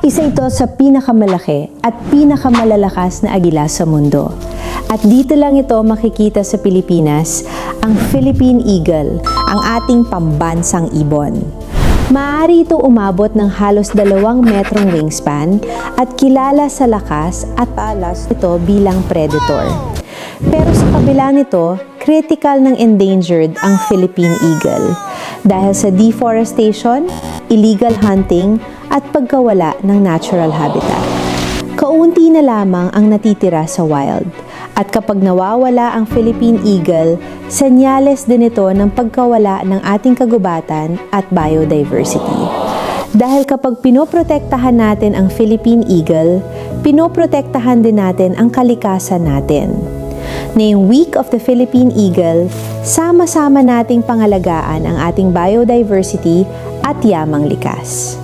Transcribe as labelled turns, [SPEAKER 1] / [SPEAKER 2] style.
[SPEAKER 1] Isa ito sa pinakamalaki at pinakamalalakas na agila sa mundo. At dito lang ito makikita sa Pilipinas, ang Philippine Eagle, ang ating pambansang ibon. Maaari ito umabot ng halos 2 metrong wingspan at kilala sa lakas at talas ito bilang predator. Pero sa kabila nito, critical ng endangered ang Philippine Eagle dahil sa deforestation, illegal hunting at pagkawala ng natural habitat. Kaunti na lamang ang natitira sa wild. At kapag nawawala ang Philippine Eagle, senyales din ito ng pagkawala ng ating kagubatan at biodiversity. Dahil kapag pinoprotektahan natin ang Philippine Eagle, pinoprotektahan din natin ang kalikasan natin. Ngayong Week of the Philippine Eagle, sama-sama nating pangalagaan ang ating biodiversity at yamang likas.